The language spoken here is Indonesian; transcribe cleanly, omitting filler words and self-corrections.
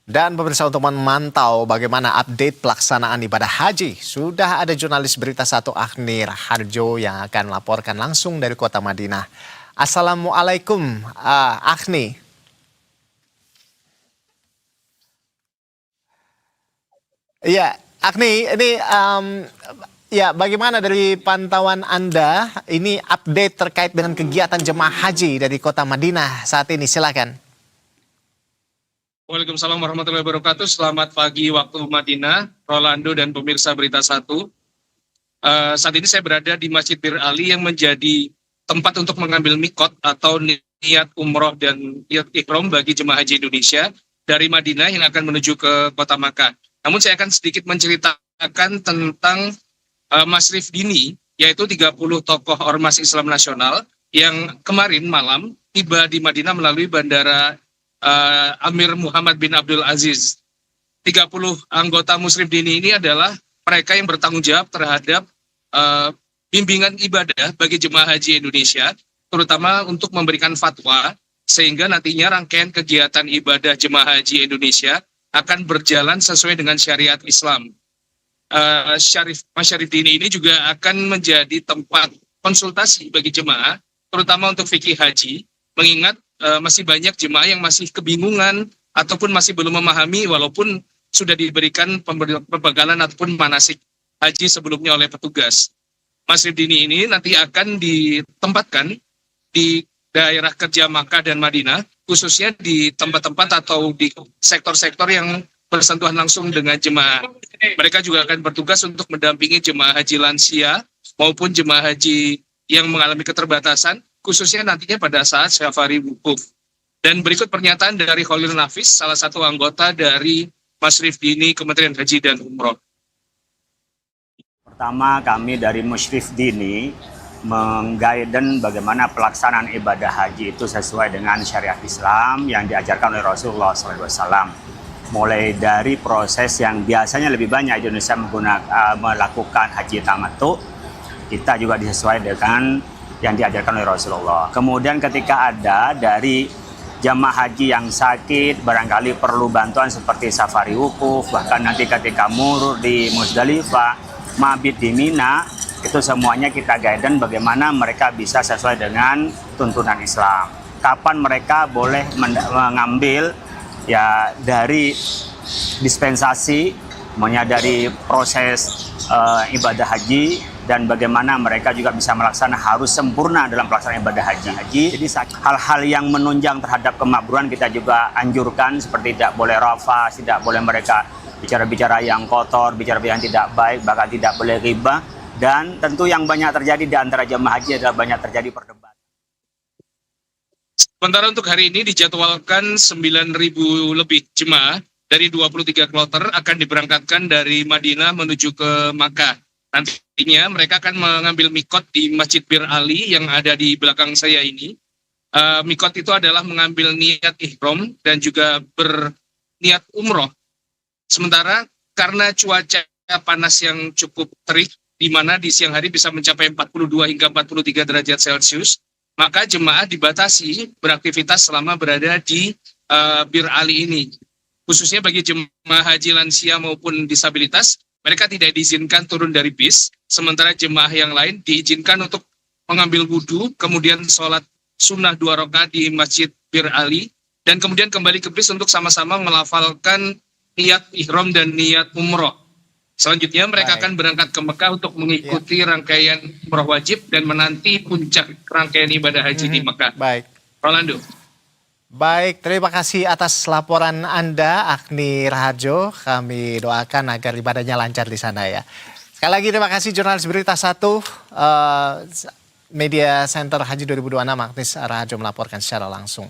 Dan pemirsa, untuk memantau bagaimana update pelaksanaan ibadah haji, sudah ada jurnalis Berita Satu Agni Raharjo yang akan melaporkan langsung dari kota Madinah. Assalamualaikum, Agni. Iya, Agni, ini ya bagaimana dari pantauan Anda ini update terkait dengan kegiatan jemaah haji dari kota Madinah saat ini, silakan. Waalaikumsalam warahmatullahi wabarakatuh. Selamat pagi waktu Madinah, Rolando dan pemirsa Berita Satu. Saat ini saya berada di Masjid Bir Ali yang menjadi tempat untuk mengambil mikot atau niat umroh dan niat ikhram bagi jemaah haji Indonesia dari Madinah yang akan menuju ke kota Makkah. Namun saya akan sedikit menceritakan tentang Masrif Dini, yaitu 30 tokoh Ormas Islam Nasional yang kemarin malam tiba di Madinah melalui bandara Amir Muhammad bin Abdul Aziz. 30 anggota Muslim Dini ini adalah mereka yang bertanggung jawab terhadap bimbingan ibadah bagi jemaah haji Indonesia, terutama untuk memberikan fatwa, sehingga nantinya rangkaian kegiatan ibadah jemaah haji Indonesia akan berjalan sesuai dengan syariat Islam. Masyarif Dini ini juga akan menjadi tempat konsultasi bagi jemaah, terutama untuk fikih haji, mengingat masih banyak jemaah yang masih kebingungan ataupun masih belum memahami walaupun sudah diberikan pembekalan ataupun manasik haji sebelumnya oleh petugas. Masrif Dini ini nanti akan ditempatkan di daerah kerja Makkah dan Madinah, khususnya di tempat-tempat atau di sektor-sektor yang bersentuhan langsung dengan jemaah. Mereka juga akan bertugas untuk mendampingi jemaah haji lansia maupun jemaah haji yang mengalami keterbatasan, khususnya nantinya pada saat safari wukuf. Dan berikut pernyataan dari Khalil Nafis, salah satu anggota dari Masrif Dini Kementerian Haji dan Umroh. Pertama, kami dari Masrif Dini mengguiden bagaimana pelaksanaan ibadah haji itu sesuai dengan syariat Islam yang diajarkan oleh Rasulullah SAW. Mulai dari proses yang biasanya lebih banyak Indonesia melakukan haji tamattu, kita juga disesuaikan dengan yang diajarkan oleh Rasulullah. Kemudian ketika ada dari jamaah haji yang sakit, barangkali perlu bantuan seperti safari wukuf, bahkan nanti ketika murur di Muzdalifah, mabit di Mina, itu semuanya kita guidance bagaimana mereka bisa sesuai dengan tuntunan Islam. Kapan mereka boleh mengambil ya dari dispensasi, dari proses ibadah haji, dan bagaimana mereka juga bisa melaksanakan harus sempurna dalam pelaksanaan ibadah haji. Jadi hal-hal yang menunjang terhadap kemakmuran kita juga anjurkan, seperti tidak boleh rafas, tidak boleh mereka bicara-bicara yang kotor, bicara yang tidak baik, bahkan tidak boleh riba. Dan tentu yang banyak terjadi di antara jemaah haji adalah banyak terjadi perdebatan. Sementara untuk hari ini dijadwalkan 9.000 lebih jemaah dari 23 kloter akan diberangkatkan dari Madinah menuju ke Makkah. Nantinya mereka akan mengambil mikot di Masjid Bir Ali yang ada di belakang saya ini. Mikot itu adalah mengambil niat ihram dan juga berniat umroh. Sementara karena cuaca panas yang cukup terik, di mana di siang hari bisa mencapai 42 hingga 43 derajat Celcius, maka jemaah dibatasi beraktivitas selama berada di Bir Ali ini. Khususnya bagi jemaah haji lansia maupun disabilitas, mereka tidak diizinkan turun dari bis, sementara jemaah yang lain diizinkan untuk mengambil wudhu, kemudian sholat sunnah 2 rakaat di Masjid Bir Ali, dan kemudian kembali ke bis untuk sama-sama melafalkan niat ihram dan niat umroh. Selanjutnya mereka akan berangkat ke Mekah untuk mengikuti rangkaian umroh wajib dan menanti puncak rangkaian ibadah haji di Mekah. Baik. Rolando. Baik, terima kasih atas laporan Anda, Agni Raharjo. Kami doakan agar ibadahnya lancar di sana ya. Sekali lagi terima kasih jurnalis Berita Satu, Media Center Haji 2026, Agni Raharjo melaporkan secara langsung.